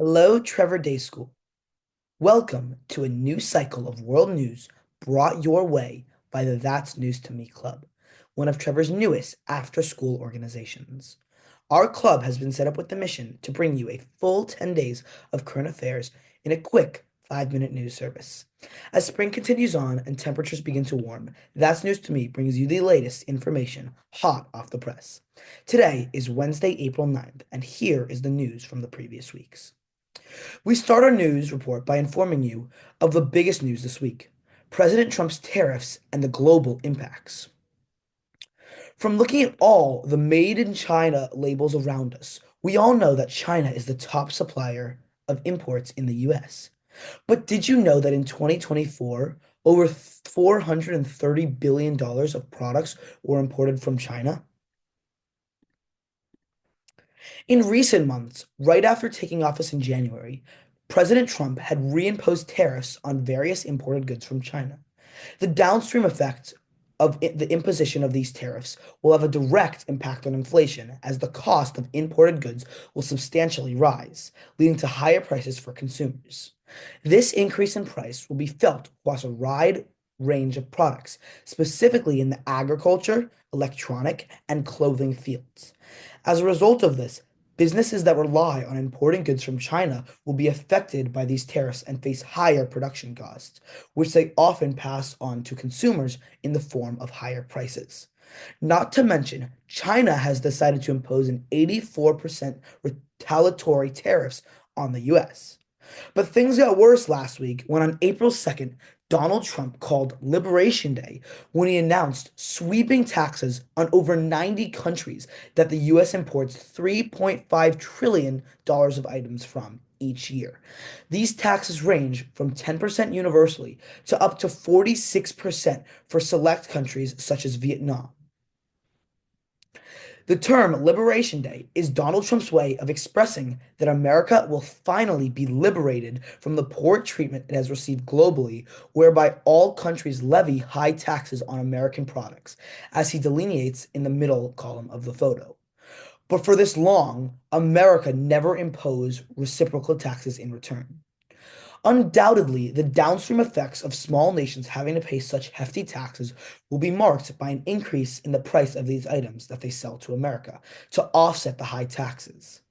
Hello, Trevor Day School. Welcome to a new cycle of world news brought your way by the That's News to Me Club, one of Trevor's newest after school organizations. Our club has been set up with the mission to bring you a full 10 days of current affairs in a quick 5-minute news service. As spring continues on and temperatures begin to warm, That's News to Me brings you the latest information hot off the press. Today is Wednesday, April 9th, and here is the news from the previous weeks. We start our news report by informing you of the biggest news this week: President Trump's tariffs and the global impacts. From looking at all the made in China labels around us, we all know that China is the top supplier of imports in the US. But did you know that in 2024, over $430 billion of products were imported from China? In recent months, right after taking office in January, President Trump had reimposed tariffs on various imported goods from China. The downstream effect of the imposition of these tariffs will have a direct impact on inflation, as the cost of imported goods will substantially rise, leading to higher prices for consumers. This increase in price will be felt across a wide range of products, specifically in the agriculture, electronic, and clothing fields. As a result of this, businesses that rely on importing goods from China will be affected by these tariffs and face higher production costs, which they often pass on to consumers in the form of higher prices. Not to mention, China has decided to impose an 84% retaliatory tariffs on the US. But things got worse last week when on April 2nd, Donald Trump called Liberation Day when he announced sweeping taxes on over 90 countries that the US imports $3.5 trillion of items from each year. These taxes range from 10% universally to up to 46% for select countries such as Vietnam. The term Liberation Day is Donald Trump's way of expressing that America will finally be liberated from the poor treatment it has received globally, whereby all countries levy high taxes on American products, as he delineates in the middle column of the photo. But for this long, America never imposed reciprocal taxes in return. Undoubtedly, the downstream effects of small nations having to pay such hefty taxes will be marked by an increase in the price of these items that they sell to America to offset the high taxes.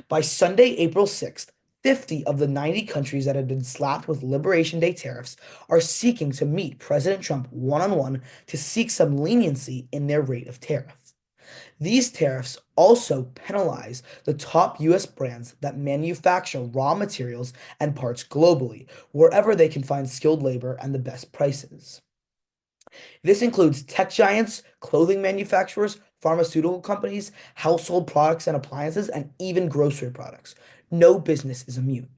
By Sunday, April 6th, 50 of the 90 countries that had been slapped with Liberation Day tariffs are seeking to meet President Trump one on one to seek some leniency in their rate of tariff. These tariffs also penalize the top US brands that manufacture raw materials and parts globally, wherever they can find skilled labor and the best prices. This includes tech giants, clothing manufacturers, pharmaceutical companies, household products and appliances, and even grocery products. No business is immune.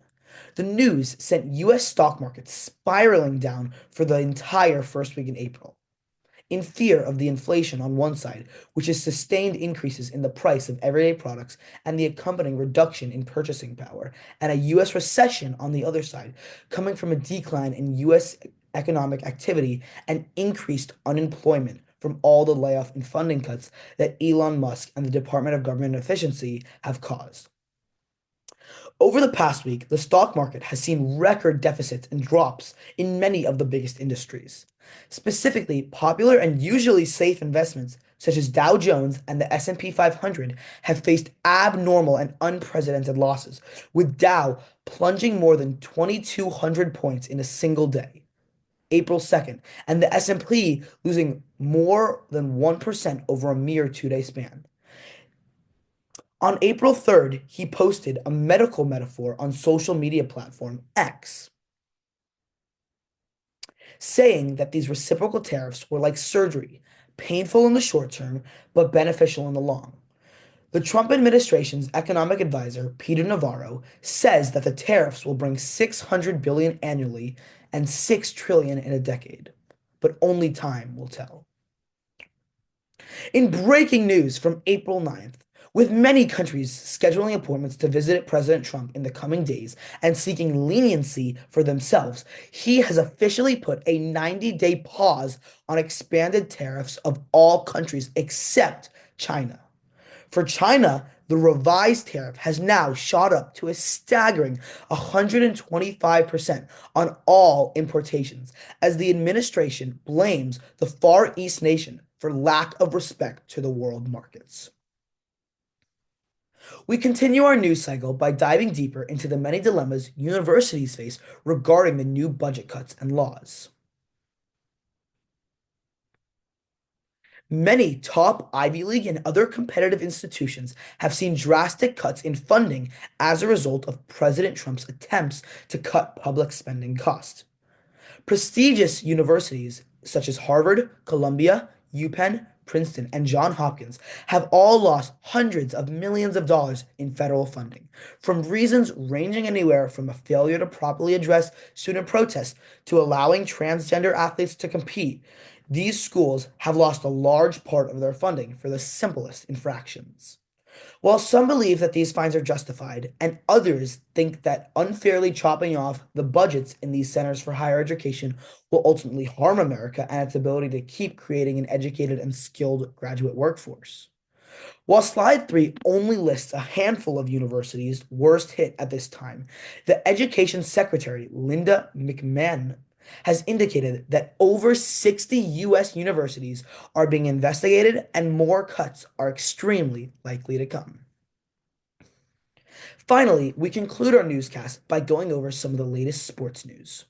The news sent US stock markets spiraling down for the entire first week in April, in fear of the inflation on one side, which has sustained increases in the price of everyday products and the accompanying reduction in purchasing power, and a US recession on the other side, coming from a decline in US economic activity and increased unemployment from all the layoff and funding cuts that Elon Musk and the Department of Government Efficiency have caused. Over the past week, the stock market has seen record deficits and drops in many of the biggest industries. Specifically, popular and usually safe investments such as Dow Jones and the S&P 500 have faced abnormal and unprecedented losses, with Dow plunging more than 2,200 points in a single day, April 2nd, and the S&P losing more than 1% over a mere 2-day span. On April 3rd, he posted a medical metaphor on social media platform X, saying that these reciprocal tariffs were like surgery, painful in the short term, but beneficial in the long. The Trump administration's economic advisor, Peter Navarro, says that the tariffs will bring 600 billion annually and 6 trillion in a decade, but only time will tell. In breaking news from April 9th, with many countries scheduling appointments to visit President Trump in the coming days and seeking leniency for themselves, he has officially put a 90-day pause on expanded tariffs of all countries except China. For China, the revised tariff has now shot up to a staggering 125% on all importations, as the administration blames the Far East nation for lack of respect to the world markets. We continue our news cycle by diving deeper into the many dilemmas universities face regarding the new budget cuts and laws. Many top Ivy League and other competitive institutions have seen drastic cuts in funding as a result of President Trump's attempts to cut public spending costs. Prestigious universities such as Harvard, Columbia, UPenn, Princeton, and Johns Hopkins have all lost hundreds of millions of dollars in federal funding, from reasons ranging anywhere from a failure to properly address student protests to allowing transgender athletes to compete. These schools have lost a large part of their funding for the simplest infractions. While some believe that these fines are justified, and others think that unfairly chopping off the budgets in these centers for higher education will ultimately harm America and its ability to keep creating an educated and skilled graduate workforce. While Slide 3 only lists a handful of universities worst hit at this time, the Education Secretary, Linda McMahon, has indicated that over 60 U.S. universities are being investigated and more cuts are extremely likely to come. Finally, we conclude our newscast by going over some of the latest sports news.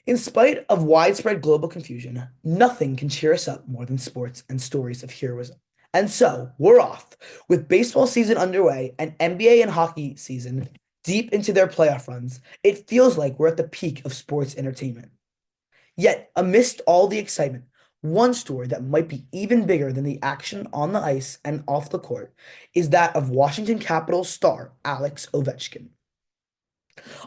In spite of widespread global confusion, nothing can cheer us up more than sports and stories of heroism. And so, we're off. With baseball season underway and NBA and hockey season deep into their playoff runs, it feels like we're at the peak of sports entertainment. Yet, amidst all the excitement, one story that might be even bigger than the action on the ice and off the court is that of Washington Capitals star Alex Ovechkin.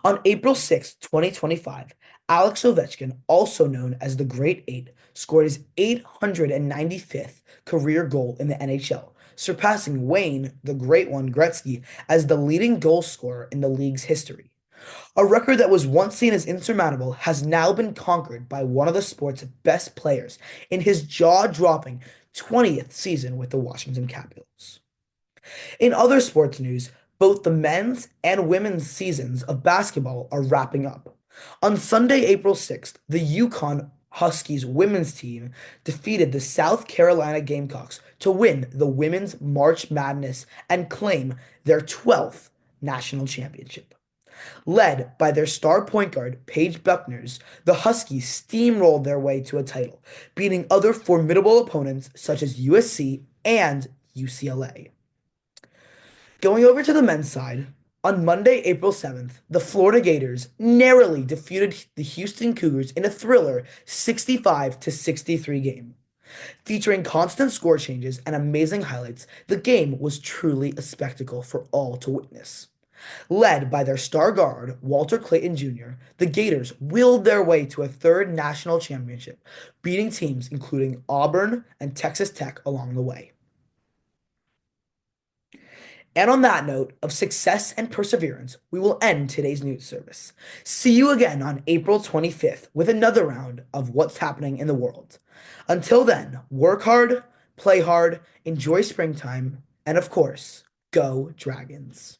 On April 6, 2025, Alex Ovechkin, also known as the Great Eight, scored his 895th career goal in the NHL, surpassing Wayne, the Great One Gretzky, as the leading goal scorer in the league's history. A record that was once seen as insurmountable has now been conquered by one of the sport's best players in his jaw-dropping 20th season with the Washington Capitals. In other sports news, both the men's and women's seasons of basketball are wrapping up. On Sunday, April 6th, the Yukon Huskies women's team defeated the South Carolina Gamecocks to win the Women's March Madness and claim their 12th national championship. Led by their star point guard, Paige Buckners, the Huskies steamrolled their way to a title, beating other formidable opponents such as USC and UCLA. Going over to the men's side, on Monday, April 7th, the Florida Gators narrowly defeated the Houston Cougars in a thriller 65 to 63 game. Featuring constant score changes and amazing highlights, the game was truly a spectacle for all to witness. Led by their star guard, Walter Clayton Jr., the Gators willed their way to a third national championship, beating teams including Auburn and Texas Tech along the way. And on that note of success and perseverance, we will end today's news service. See you again on April 25th with another round of what's happening in the world. Until then, work hard, play hard, enjoy springtime, and of course, go Dragons.